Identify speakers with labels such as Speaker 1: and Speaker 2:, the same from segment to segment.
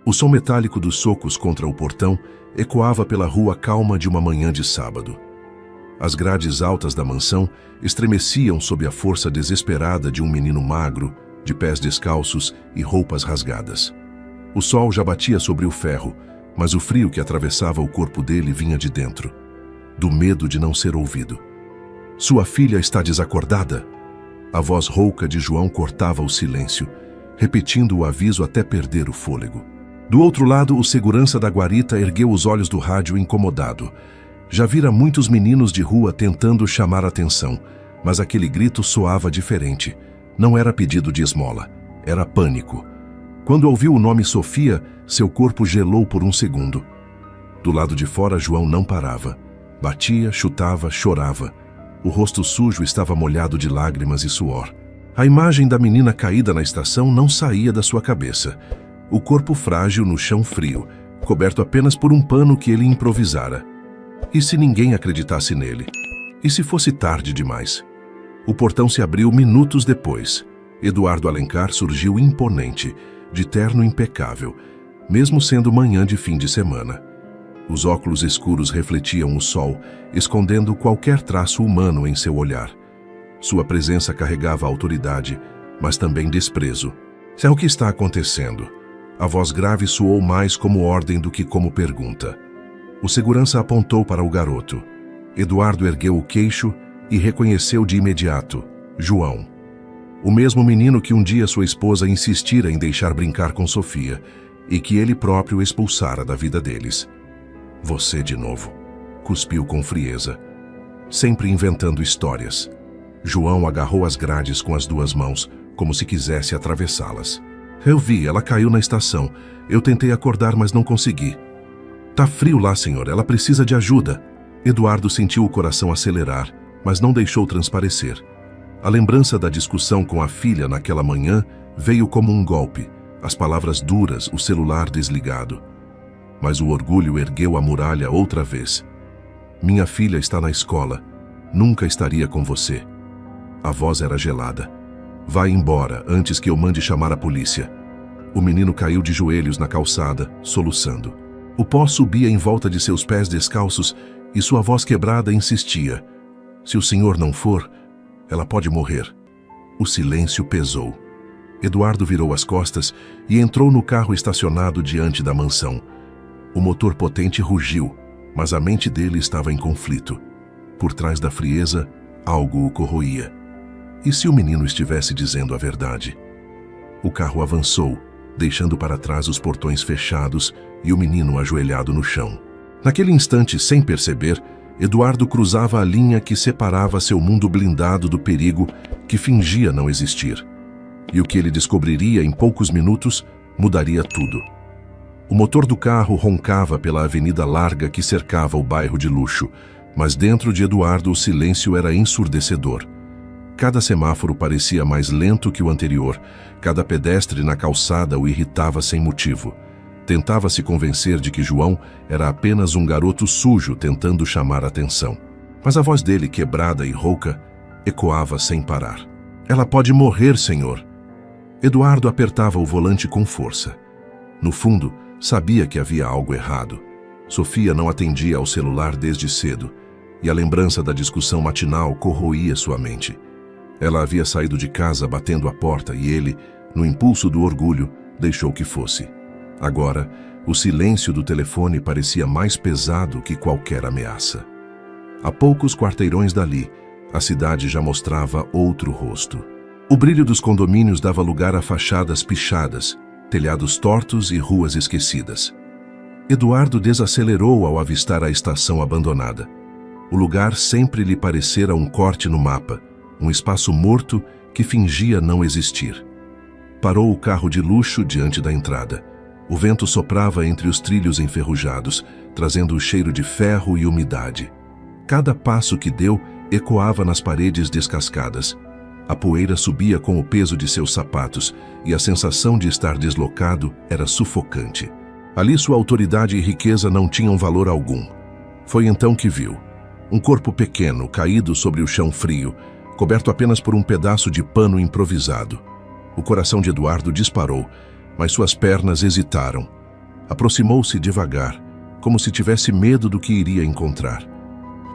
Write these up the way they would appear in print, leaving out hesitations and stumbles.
Speaker 1: O som metálico dos socos contra o portão ecoava pela rua calma de uma manhã de sábado. As grades altas da mansão estremeciam sob a força desesperada de um menino magro, de pés descalços e roupas rasgadas. O sol já batia sobre o ferro, mas o frio que atravessava o corpo dele vinha de dentro, do medo de não ser ouvido. "Sua filha está desacordada?" A voz rouca de João cortava o silêncio, repetindo o aviso até perder o fôlego. Do outro lado, o segurança da guarita ergueu os olhos do rádio incomodado. Já vira muitos meninos de rua tentando chamar atenção, mas aquele grito soava diferente. Não era pedido de esmola, era pânico. Quando ouviu o nome Sofia, seu corpo gelou por um segundo. Do lado de fora, João não parava. Batia, chutava, chorava. O rosto sujo estava molhado de lágrimas e suor. A imagem da menina caída na estação não saía da sua cabeça. O corpo frágil no chão frio, coberto apenas por um pano que ele improvisara. E se ninguém acreditasse nele? E se fosse tarde demais? O portão se abriu minutos depois. Eduardo Alencar surgiu imponente, de terno impecável, mesmo sendo manhã de fim de semana. Os óculos escuros refletiam o sol, escondendo qualquer traço humano em seu olhar. Sua presença carregava autoridade, mas também desprezo. "É o que está acontecendo?" A voz grave soou mais como ordem do que como pergunta. O segurança apontou para o garoto. Eduardo ergueu o queixo e reconheceu de imediato: João. O mesmo menino que um dia sua esposa insistira em deixar brincar com Sofia e que ele próprio expulsara da vida deles. "Você de novo", cuspiu com frieza, sempre inventando histórias. João agarrou as grades com as duas mãos, como se quisesse atravessá-las. "Eu vi, ela caiu na estação. Eu tentei acordar, mas não consegui." "Tá frio lá, senhor. Ela precisa de ajuda." Eduardo sentiu o coração acelerar, mas não deixou transparecer. A lembrança da discussão com a filha naquela manhã veio como um golpe. As palavras duras, o celular desligado. Mas o orgulho ergueu a muralha outra vez. "Minha filha está na escola. Nunca estaria com você." A voz era gelada. "Vá embora, antes que eu mande chamar a polícia." O menino caiu de joelhos na calçada, soluçando. O pó subia em volta de seus pés descalços e sua voz quebrada insistia: "Se o senhor não for, ela pode morrer." O silêncio pesou. Eduardo virou as costas e entrou no carro estacionado diante da mansão. O motor potente rugiu, mas a mente dele estava em conflito. Por trás da frieza, algo o corroía. E se o menino estivesse dizendo a verdade? O carro avançou, deixando para trás os portões fechados e o menino ajoelhado no chão. Naquele instante, sem perceber, Eduardo cruzava a linha que separava seu mundo blindado do perigo que fingia não existir. E o que ele descobriria em poucos minutos mudaria tudo. O motor do carro roncava pela avenida larga que cercava o bairro de luxo, mas dentro de Eduardo o silêncio era ensurdecedor. Cada semáforo parecia mais lento que o anterior, cada pedestre na calçada o irritava sem motivo. Tentava se convencer de que João era apenas um garoto sujo tentando chamar atenção. Mas a voz dele, quebrada e rouca, ecoava sem parar. "Ela pode morrer, senhor." Eduardo apertava o volante com força. No fundo, sabia que havia algo errado. Sofia não atendia ao celular desde cedo, e a lembrança da discussão matinal corroía sua mente. Ela havia saído de casa batendo a porta e ele, no impulso do orgulho, deixou que fosse. Agora, o silêncio do telefone parecia mais pesado que qualquer ameaça. A poucos quarteirões dali, a cidade já mostrava outro rosto. O brilho dos condomínios dava lugar a fachadas pichadas, telhados tortos e ruas esquecidas. Eduardo desacelerou ao avistar a estação abandonada. O lugar sempre lhe parecera um corte no mapa, um espaço morto que fingia não existir. Parou o carro de luxo diante da entrada. O vento soprava entre os trilhos enferrujados, trazendo o cheiro de ferro e umidade. Cada passo que deu ecoava nas paredes descascadas. A poeira subia com o peso de seus sapatos e a sensação de estar deslocado era sufocante. Ali sua autoridade e riqueza não tinham valor algum. Foi então que viu um corpo pequeno caído sobre o chão frio, coberto apenas por um pedaço de pano improvisado. O coração de Eduardo disparou, mas suas pernas hesitaram. Aproximou-se devagar, como se tivesse medo do que iria encontrar.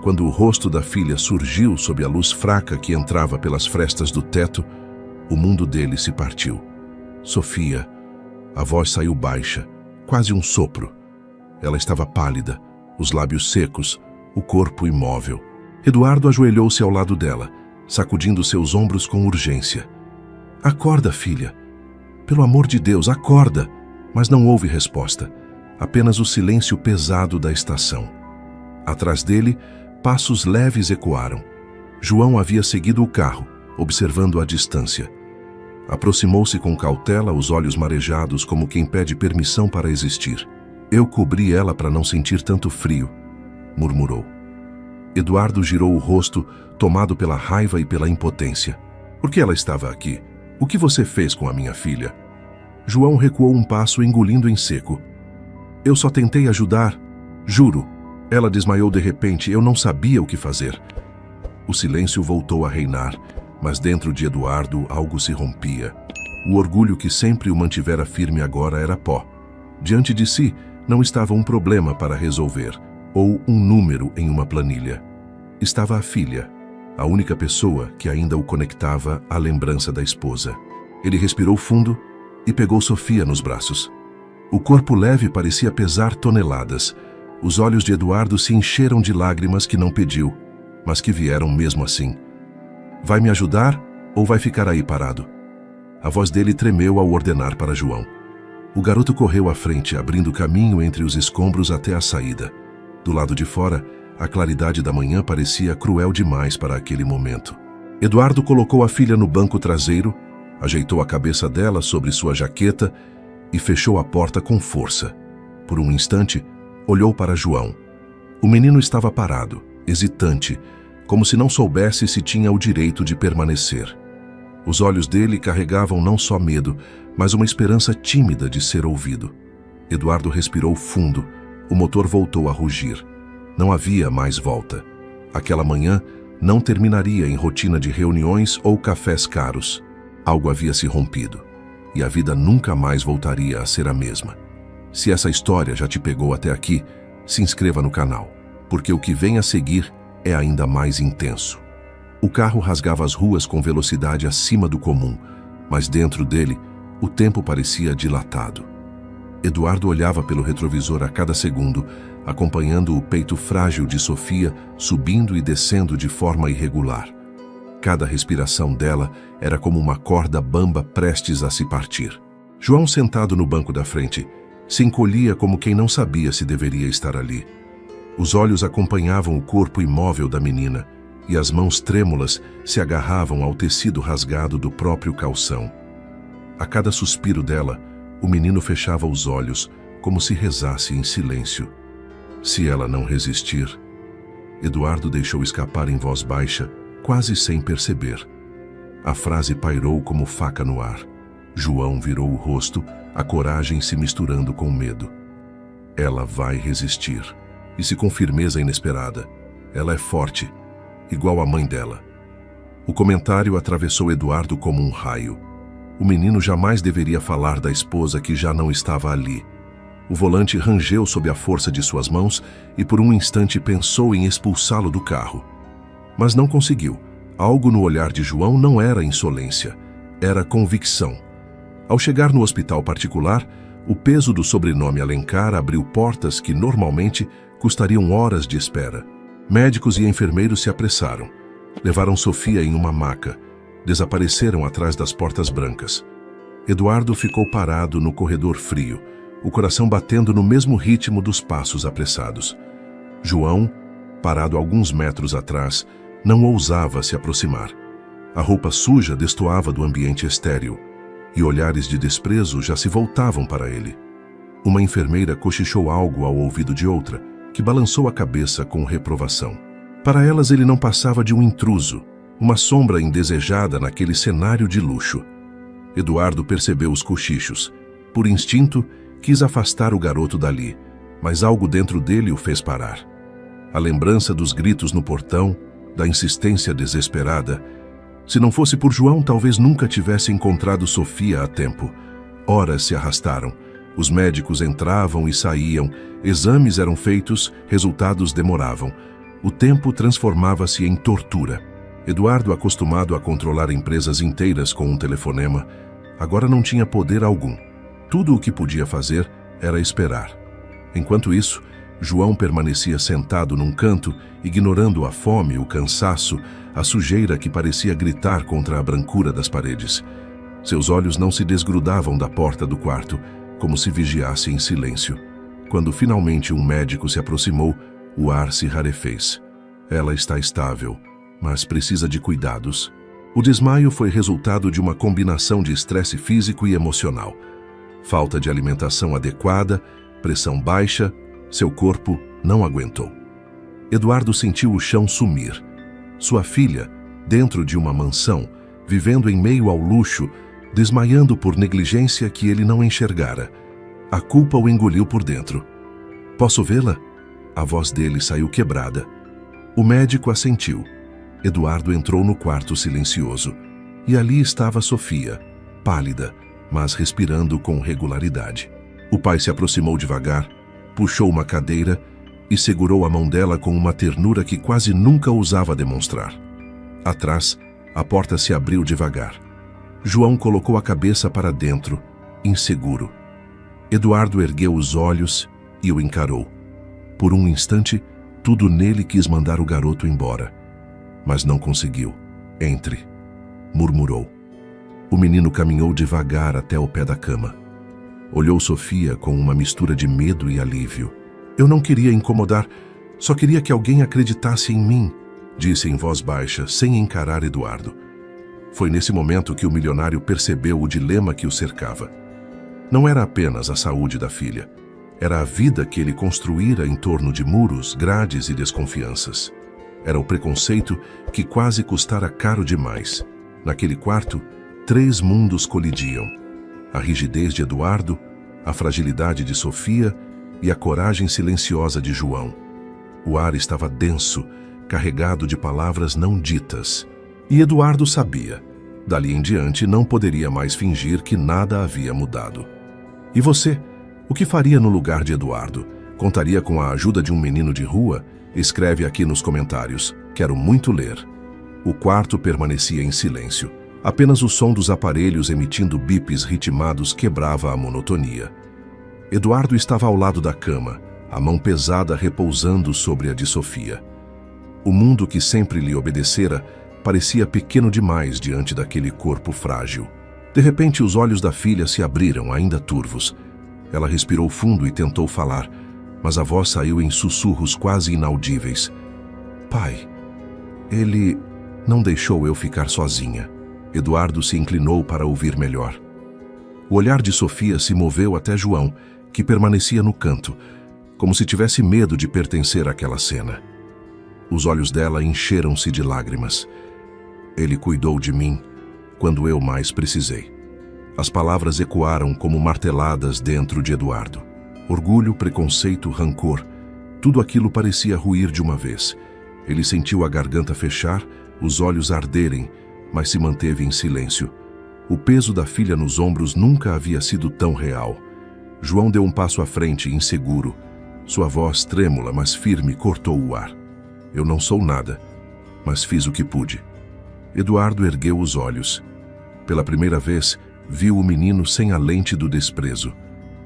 Speaker 1: Quando o rosto da filha surgiu sob a luz fraca que entrava pelas frestas do teto, o mundo dele se partiu. Sofia. A voz saiu baixa, quase um sopro. Ela estava pálida, os lábios secos, o corpo imóvel. Eduardo ajoelhou-se ao lado dela, sacudindo seus ombros com urgência. Acorda, filha. Pelo amor de Deus, acorda! Mas não houve resposta, apenas o silêncio pesado da estação. Atrás dele, passos leves ecoaram. João havia seguido o carro, observando à distância. Aproximou-se com cautela, os olhos marejados como quem pede permissão para existir. Eu cobri ela para não sentir tanto frio, murmurou. Eduardo girou o rosto, tomado pela raiva e pela impotência. Por que ela estava aqui? O que você fez com a minha filha? João recuou um passo, engolindo em seco. Eu só tentei ajudar. Juro. Ela desmaiou de repente, eu não sabia o que fazer. O silêncio voltou a reinar, mas dentro de Eduardo algo se rompia. O orgulho que sempre o mantivera firme agora era pó. Diante de si, não estava um problema para resolver, ou um número em uma planilha. Estava a filha, a única pessoa que ainda o conectava à lembrança da esposa. Ele respirou fundo e pegou Sofia nos braços. O corpo leve parecia pesar toneladas. Os olhos de Eduardo se encheram de lágrimas que não pediu, mas que vieram mesmo assim. Vai me ajudar ou vai ficar aí parado? A voz dele tremeu ao ordenar para João. O garoto correu à frente, abrindo caminho entre os escombros até a saída. Do lado de fora, a claridade da manhã parecia cruel demais para aquele momento. Eduardo colocou a filha no banco traseiro, ajeitou a cabeça dela sobre sua jaqueta e fechou a porta com força. Por um instante, olhou para João. O menino estava parado, hesitante, como se não soubesse se tinha o direito de permanecer. Os olhos dele carregavam não só medo, mas uma esperança tímida de ser ouvido. Eduardo respirou fundo, o motor voltou a rugir. Não havia mais volta. Aquela manhã não terminaria em rotina de reuniões ou cafés caros. Algo havia se rompido, e a vida nunca mais voltaria a ser a mesma. Se essa história já te pegou até aqui, se inscreva no canal, porque o que vem a seguir é ainda mais intenso. O carro rasgava as ruas com velocidade acima do comum, mas dentro dele, o tempo parecia dilatado. Eduardo olhava pelo retrovisor a cada segundo, acompanhando o peito frágil de Sofia subindo e descendo de forma irregular. Cada respiração dela era como uma corda bamba prestes a se partir. João, sentado no banco da frente, se encolhia como quem não sabia se deveria estar ali. Os olhos acompanhavam o corpo imóvel da menina, e as mãos trêmulas se agarravam ao tecido rasgado do próprio calção. A cada suspiro dela, o menino fechava os olhos, como se rezasse em silêncio. Se ela não resistir... Eduardo deixou escapar em voz baixa, quase sem perceber. A frase pairou como faca no ar. João virou o rosto, a coragem se misturando com o medo. Ela vai resistir. E se com firmeza inesperada. Ela é forte, igual a mãe dela. O comentário atravessou Eduardo como um raio. O menino jamais deveria falar da esposa que já não estava ali. O volante rangeu sob a força de suas mãos e por um instante pensou em expulsá-lo do carro. Mas não conseguiu. Algo no olhar de João não era insolência, era convicção. Ao chegar no hospital particular, o peso do sobrenome Alencar abriu portas que normalmente custariam horas de espera. Médicos e enfermeiros se apressaram. Levaram Sofia em uma maca. Desapareceram atrás das portas brancas. Eduardo ficou parado no corredor frio, o coração batendo no mesmo ritmo dos passos apressados. João, parado alguns metros atrás, não ousava se aproximar. A roupa suja destoava do ambiente estéril, e olhares de desprezo já se voltavam para ele. Uma enfermeira cochichou algo ao ouvido de outra, que balançou a cabeça com reprovação. Para elas ele não passava de um intruso, uma sombra indesejada naquele cenário de luxo. Eduardo percebeu os cochichos. Por instinto, quis afastar o garoto dali, mas algo dentro dele o fez parar. A lembrança dos gritos no portão, da insistência desesperada. Se não fosse por João, talvez nunca tivesse encontrado Sofia a tempo. Horas se arrastaram, Os médicos entravam e saíam, exames eram feitos, resultados demoravam. O tempo transformava-se em tortura. Eduardo, acostumado a controlar empresas inteiras com um telefonema, agora não tinha poder algum. Tudo o que podia fazer era esperar. Enquanto isso, João permanecia sentado num canto, ignorando a fome, o cansaço, a sujeira que parecia gritar contra a brancura das paredes. Seus olhos não se desgrudavam da porta do quarto, como se vigiasse em silêncio. Quando finalmente um médico se aproximou, o ar se rarefez. Ela está estável, mas precisa de cuidados. O desmaio foi resultado de uma combinação de estresse físico e emocional. Falta de alimentação adequada, pressão baixa, seu corpo não aguentou. Eduardo sentiu o chão sumir. Sua filha, dentro de uma mansão, vivendo em meio ao luxo, desmaiando por negligência que ele não enxergara. A culpa o engoliu por dentro. "Posso vê-la?" A voz dele saiu quebrada. O médico assentiu. Eduardo entrou no quarto silencioso. E ali estava Sofia, pálida, mas respirando com regularidade. O pai se aproximou devagar, puxou uma cadeira e segurou a mão dela com uma ternura que quase nunca ousava demonstrar. Atrás, a porta se abriu devagar. João colocou a cabeça para dentro, inseguro. Eduardo ergueu os olhos e o encarou. Por um instante, tudo nele quis mandar o garoto embora. Mas não conseguiu. "Entre", murmurou. O menino caminhou devagar até o pé da cama. Olhou Sofia com uma mistura de medo e alívio. "Eu não queria incomodar, só queria que alguém acreditasse em mim", disse em voz baixa, sem encarar Eduardo. Foi nesse momento que o milionário percebeu o dilema que o cercava. Não era apenas a saúde da filha. Era a vida que ele construíra em torno de muros, grades e desconfianças. Era o preconceito que quase custara caro demais. Naquele quarto, 3 mundos colidiam. A rigidez de Eduardo, a fragilidade de Sofia e a coragem silenciosa de João. O ar estava denso, carregado de palavras não ditas. E Eduardo sabia. Dali em diante não poderia mais fingir que nada havia mudado. E você? O que faria no lugar de Eduardo? Contaria com a ajuda de um menino de rua? Escreve aqui nos comentários. Quero muito ler. O quarto permanecia em silêncio. Apenas o som dos aparelhos emitindo bips ritmados quebrava a monotonia. Eduardo estava ao lado da cama, a mão pesada repousando sobre a de Sofia. O mundo que sempre lhe obedecera parecia pequeno demais diante daquele corpo frágil. De repente, os olhos da filha se abriram, ainda turvos. Ela respirou fundo e tentou falar, mas a voz saiu em sussurros quase inaudíveis. "Pai, ele não deixou eu ficar sozinha." Eduardo se inclinou para ouvir melhor. O olhar de Sofia se moveu até João, que permanecia no canto, como se tivesse medo de pertencer àquela cena. Os olhos dela encheram-se de lágrimas. "Ele cuidou de mim quando eu mais precisei." As palavras ecoaram como marteladas dentro de Eduardo. Orgulho, preconceito, rancor, tudo aquilo parecia ruir de uma vez. Ele sentiu a garganta fechar, os olhos arderem, mas se manteve em silêncio. O peso da filha nos ombros nunca havia sido tão real. João deu um passo à frente, inseguro. Sua voz, trêmula, mas firme, cortou o ar. "Eu não sou nada, mas fiz o que pude." Eduardo ergueu os olhos. Pela primeira vez, viu o menino sem a lente do desprezo.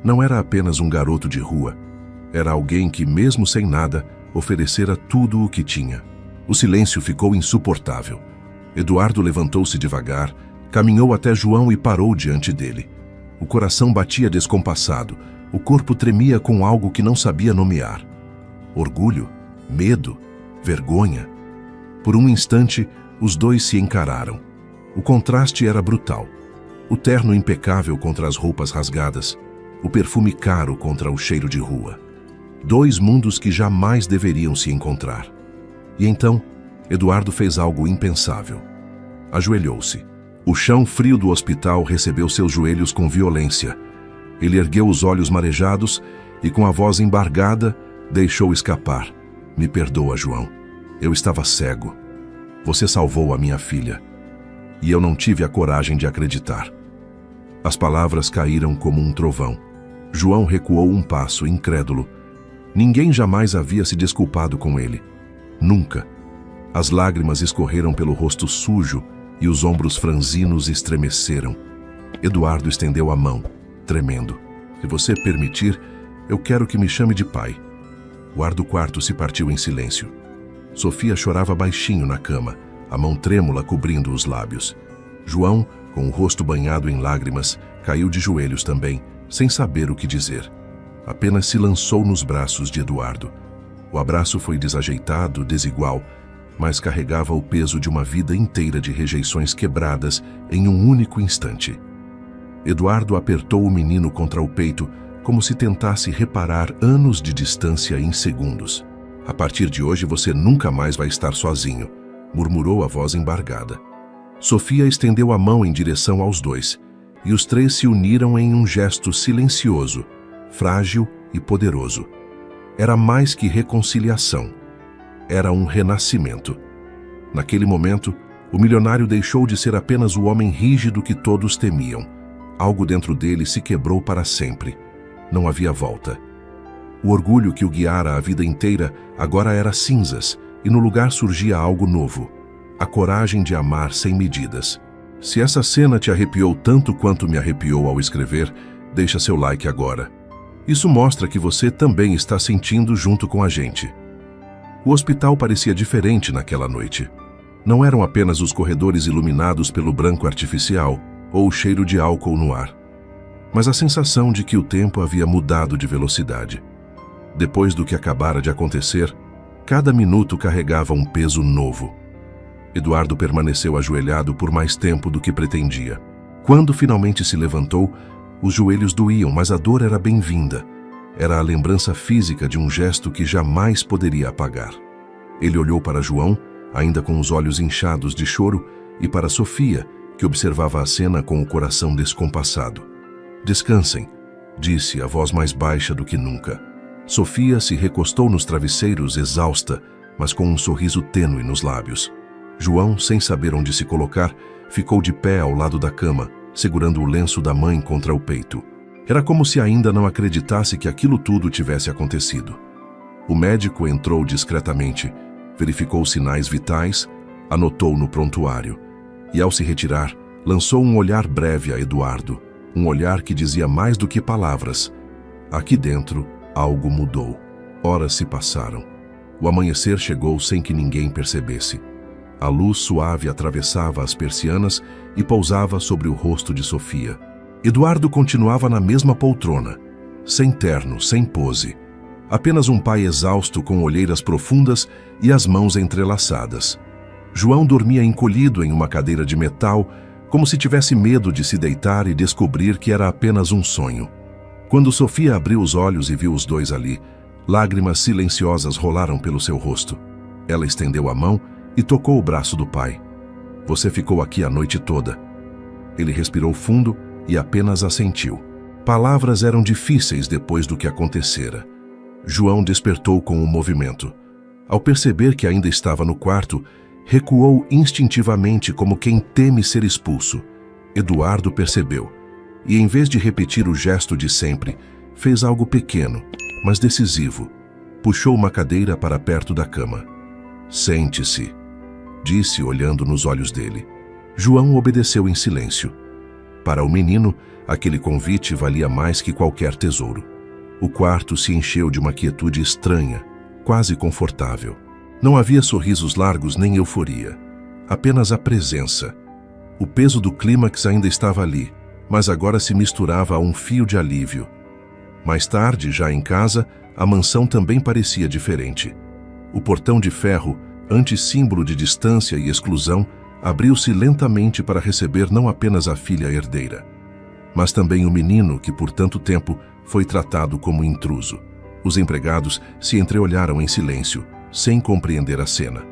Speaker 1: Não era apenas um garoto de rua. Era alguém que, mesmo sem nada, oferecera tudo o que tinha. O silêncio ficou insuportável. Eduardo levantou-se devagar, caminhou até João e parou diante dele. O coração batia descompassado, o corpo tremia com algo que não sabia nomear. Orgulho, medo, vergonha. Por um instante, os dois se encararam. O contraste era brutal. O terno impecável contra as roupas rasgadas, o perfume caro contra o cheiro de rua. 2 mundos que jamais deveriam se encontrar. E então, Eduardo fez algo impensável. Ajoelhou-se. O chão frio do hospital recebeu seus joelhos com violência. Ele ergueu os olhos marejados e, com a voz embargada, deixou escapar. "Me perdoa, João. Eu estava cego. Você salvou a minha filha. E eu não tive a coragem de acreditar." As palavras caíram como um trovão. João recuou um passo, incrédulo. Ninguém jamais havia se desculpado com ele. Nunca. As lágrimas escorreram pelo rosto sujo e os ombros franzinos estremeceram. Eduardo estendeu a mão, tremendo. Se você permitir, eu quero que me chame de pai. O ar do quarto se partiu em silêncio. Sofia chorava baixinho na cama, a mão trêmula cobrindo os lábios. João, com o rosto banhado em lágrimas, caiu de joelhos também, sem saber o que dizer. Apenas se lançou nos braços de Eduardo. O abraço foi desajeitado, desigual, mas carregava o peso de uma vida inteira de rejeições quebradas em um único instante. Eduardo apertou o menino contra o peito, como se tentasse reparar anos de distância em segundos. A partir de hoje você nunca mais vai estar sozinho, murmurou a voz embargada. Sofia estendeu a mão em direção aos dois, e os três se uniram em um gesto silencioso, frágil e poderoso. Era mais que reconciliação. Era um renascimento. Naquele momento, o milionário deixou de ser apenas o homem rígido que todos temiam. Algo dentro dele se quebrou para sempre. Não havia volta. O orgulho que o guiara a vida inteira agora era cinzas, e no lugar surgia algo novo. A coragem de amar sem medidas. Se essa cena te arrepiou tanto quanto me arrepiou ao escrever, deixa seu like agora. Isso mostra que você também está sentindo junto com a gente. O hospital parecia diferente naquela noite. Não eram apenas os corredores iluminados pelo branco artificial ou o cheiro de álcool no ar, mas a sensação de que o tempo havia mudado de velocidade. Depois do que acabara de acontecer, cada minuto carregava um peso novo. Eduardo permaneceu ajoelhado por mais tempo do que pretendia. Quando finalmente se levantou, os joelhos doíam, mas a dor era bem-vinda. Era a lembrança física de um gesto que jamais poderia apagar. Ele olhou para João, ainda com os olhos inchados de choro, e para Sofia, que observava a cena com o coração descompassado. Descansem, disse a voz mais baixa do que nunca. Sofia se recostou nos travesseiros, exausta, mas com um sorriso tênue nos lábios. João, sem saber onde se colocar, ficou de pé ao lado da cama, segurando o lenço da mãe contra o peito. Era como se ainda não acreditasse que aquilo tudo tivesse acontecido. O médico entrou discretamente, verificou os sinais vitais, anotou no prontuário e, ao se retirar, lançou um olhar breve a Eduardo, um olhar que dizia mais do que palavras. Aqui dentro, algo mudou. Horas se passaram. O amanhecer chegou sem que ninguém percebesse. A luz suave atravessava as persianas e pousava sobre o rosto de Sofia. Eduardo continuava na mesma poltrona, sem terno, sem pose. Apenas um pai exausto com olheiras profundas e as mãos entrelaçadas. João dormia encolhido em uma cadeira de metal, como se tivesse medo de se deitar e descobrir que era apenas um sonho. Quando Sofia abriu os olhos e viu os dois ali, lágrimas silenciosas rolaram pelo seu rosto. Ela estendeu a mão e tocou o braço do pai. Você ficou aqui a noite toda. Ele respirou fundo e apenas assentiu. Palavras eram difíceis depois do que acontecera. João despertou com o movimento. Ao perceber que ainda estava no quarto, recuou instintivamente como quem teme ser expulso. Eduardo percebeu e, em vez de repetir o gesto de sempre, fez algo pequeno, mas decisivo. Puxou uma cadeira para perto da cama. Sente-se, disse olhando nos olhos dele. João obedeceu em silêncio. Para o menino, aquele convite valia mais que qualquer tesouro. O quarto se encheu de uma quietude estranha, quase confortável. Não havia sorrisos largos nem euforia, apenas a presença. O peso do clímax ainda estava ali, mas agora se misturava a um fio de alívio. Mais tarde, já em casa, a mansão também parecia diferente. O portão de ferro, antes símbolo de distância e exclusão, abriu-se lentamente para receber não apenas a filha herdeira, mas também o menino que por tanto tempo foi tratado como intruso. Os empregados se entreolharam em silêncio, sem compreender a cena.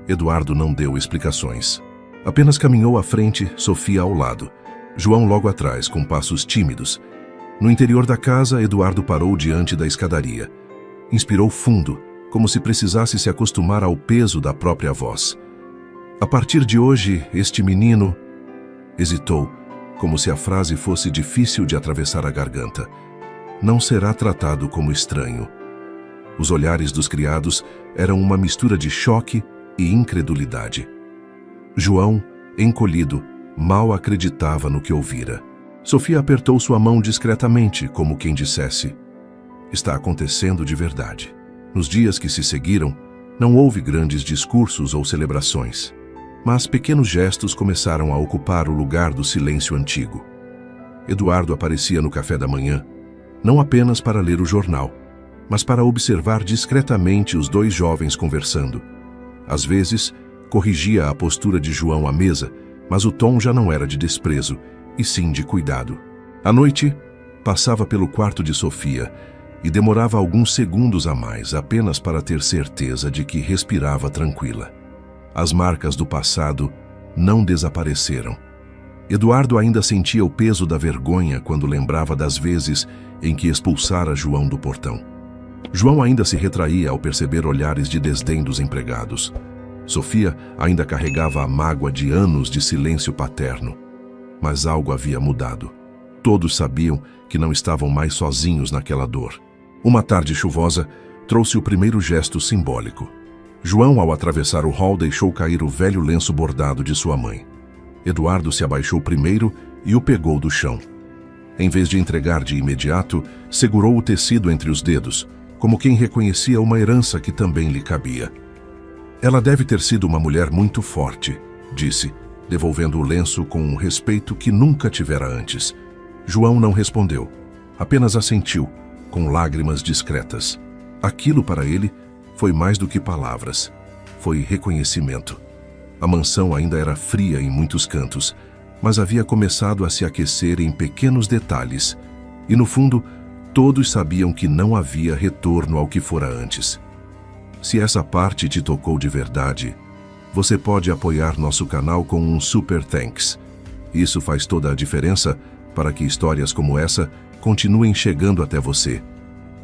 Speaker 1: Eduardo não deu explicações. Apenas caminhou à frente, Sofia ao lado. João logo atrás, com passos tímidos. No interior da casa, Eduardo parou diante da escadaria. Inspirou fundo, como se precisasse se acostumar ao peso da própria voz. A partir de hoje, este menino... Hesitou, como se a frase fosse difícil de atravessar a garganta. não será tratado como estranho. Os olhares dos criados eram uma mistura de choque e incredulidade. João, encolhido, mal acreditava no que ouvira. Sofia apertou sua mão discretamente, como quem dissesse: está acontecendo de verdade. Nos dias que se seguiram, não houve grandes discursos ou celebrações, mas pequenos gestos começaram a ocupar o lugar do silêncio antigo. Eduardo aparecia no café da manhã, não apenas para ler o jornal, mas para observar discretamente os dois jovens conversando. Às vezes, corrigia a postura de João à mesa, mas o tom já não era de desprezo, e sim de cuidado. À noite, passava pelo quarto de Sofia e demorava alguns segundos a mais apenas para ter certeza de que respirava tranquila. As marcas do passado não desapareceram. Eduardo ainda sentia o peso da vergonha quando lembrava das vezes em que expulsara João do portão. João ainda se retraía ao perceber olhares de desdém dos empregados. Sofia ainda carregava a mágoa de anos de silêncio paterno. Mas algo havia mudado. Todos sabiam que não estavam mais sozinhos naquela dor. Uma tarde chuvosa trouxe o primeiro gesto simbólico. João, ao atravessar o hall, deixou cair o velho lenço bordado de sua mãe. Eduardo se abaixou primeiro e o pegou do chão. Em vez de entregar de imediato, segurou o tecido entre os dedos, como quem reconhecia uma herança que também lhe cabia. Ela deve ter sido uma mulher muito forte, disse, devolvendo o lenço com um respeito que nunca tivera antes. João não respondeu, apenas assentiu, com lágrimas discretas. Aquilo para ele foi mais do que palavras, foi reconhecimento. A mansão ainda era fria em muitos cantos, mas havia começado a se aquecer em pequenos detalhes, e no fundo, todos sabiam que não havia retorno ao que fora antes. Se essa parte te tocou de verdade, você pode apoiar nosso canal com um Super Thanks. Isso faz toda a diferença para que histórias como essa continuem chegando até você.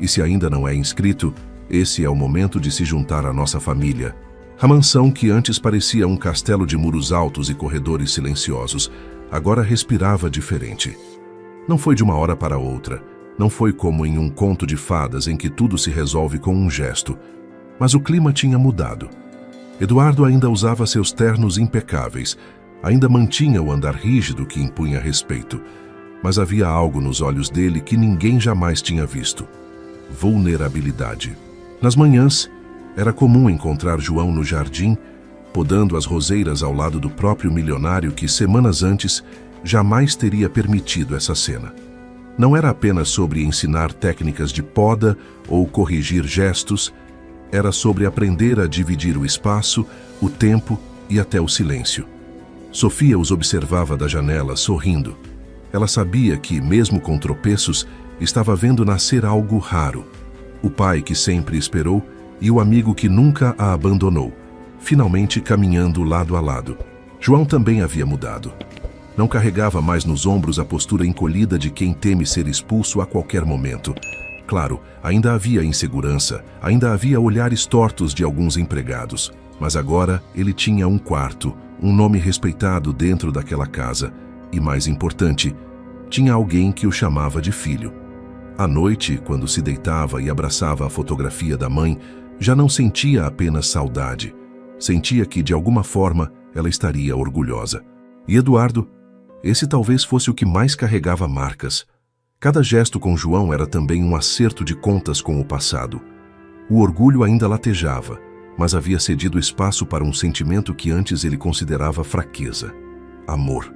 Speaker 1: E se ainda não é inscrito, esse é o momento de se juntar à nossa família. A mansão, que antes parecia um castelo de muros altos e corredores silenciosos, agora respirava diferente. Não foi de uma hora para outra, não foi como em um conto de fadas em que tudo se resolve com um gesto, mas o clima tinha mudado. Eduardo ainda usava seus ternos impecáveis, ainda mantinha o andar rígido que impunha respeito, mas havia algo nos olhos dele que ninguém jamais tinha visto: vulnerabilidade. Nas manhãs, era comum encontrar João no jardim, podando as roseiras ao lado do próprio milionário que, semanas antes, jamais teria permitido essa cena. Não era apenas sobre ensinar técnicas de poda ou corrigir gestos, era sobre aprender a dividir o espaço, o tempo e até o silêncio. Sofia os observava da janela, sorrindo. Ela sabia que, mesmo com tropeços, estava vendo nascer algo raro. O pai que sempre esperou e o amigo que nunca a abandonou, finalmente caminhando lado a lado. João também havia mudado. Não carregava mais nos ombros a postura encolhida de quem teme ser expulso a qualquer momento. Claro, ainda havia insegurança, ainda havia olhares tortos de alguns empregados, mas agora ele tinha um quarto, um nome respeitado dentro daquela casa e, mais importante, tinha alguém que o chamava de filho. À noite, quando se deitava e abraçava a fotografia da mãe, já não sentia apenas saudade, sentia que, de alguma forma, ela estaria orgulhosa. E Eduardo, esse talvez fosse o que mais carregava marcas. Cada gesto com João era também um acerto de contas com o passado. O orgulho ainda latejava, mas havia cedido espaço para um sentimento que antes ele considerava fraqueza: amor.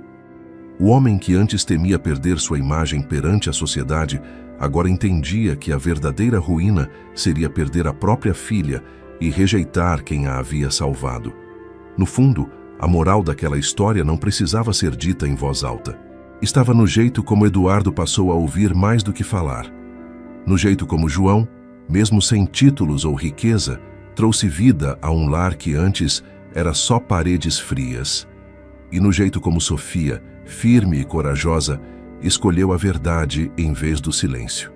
Speaker 1: O homem que antes temia perder sua imagem perante a sociedade, agora entendia que a verdadeira ruína seria perder a própria filha e rejeitar quem a havia salvado. No fundo, a moral daquela história não precisava ser dita em voz alta. Estava no jeito como Eduardo passou a ouvir mais do que falar. No jeito como João, mesmo sem títulos ou riqueza, trouxe vida a um lar que antes era só paredes frias. E no jeito como Sofia, firme e corajosa, escolheu a verdade em vez do silêncio.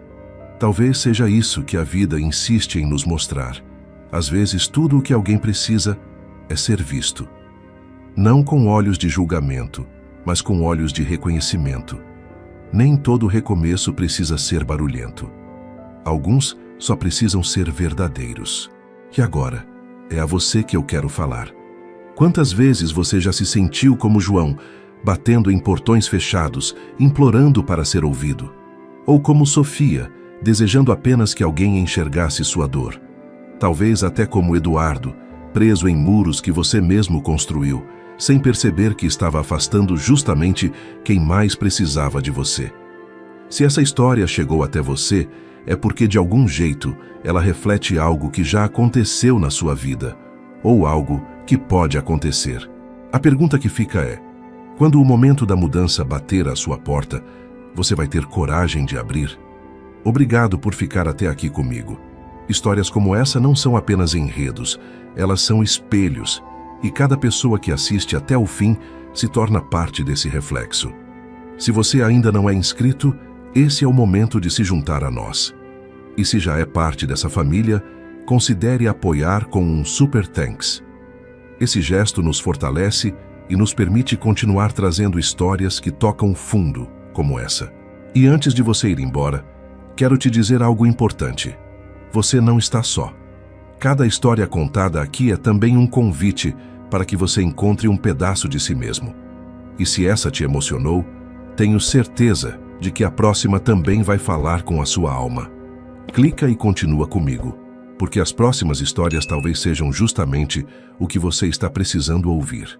Speaker 1: Talvez seja isso que a vida insiste em nos mostrar. Às vezes, tudo o que alguém precisa é ser visto. Não com olhos de julgamento, mas com olhos de reconhecimento. Nem todo recomeço precisa ser barulhento. Alguns só precisam ser verdadeiros. E agora, é a você que eu quero falar. Quantas vezes você já se sentiu como João, batendo em portões fechados, implorando para ser ouvido? Ou como Sofia, desejando apenas que alguém enxergasse sua dor? Talvez até como Eduardo, preso em muros que você mesmo construiu, sem perceber que estava afastando justamente quem mais precisava de você. Se essa história chegou até você, é porque de algum jeito ela reflete algo que já aconteceu na sua vida, ou algo que pode acontecer. A pergunta que fica é: quando o momento da mudança bater à sua porta, você vai ter coragem de abrir? Obrigado por ficar até aqui comigo. Histórias como essa não são apenas enredos, elas são espelhos, e cada pessoa que assiste até o fim se torna parte desse reflexo. Se você ainda não é inscrito, esse é o momento de se juntar a nós. E se já é parte dessa família, considere apoiar com um Super Thanks. Esse gesto nos fortalece e nos permite continuar trazendo histórias que tocam fundo, como essa. E antes de você ir embora, quero te dizer algo importante. Você não está só. Cada história contada aqui é também um convite para que você encontre um pedaço de si mesmo. E se essa te emocionou, tenho certeza de que a próxima também vai falar com a sua alma. Clica e continua comigo, porque as próximas histórias talvez sejam justamente o que você está precisando ouvir.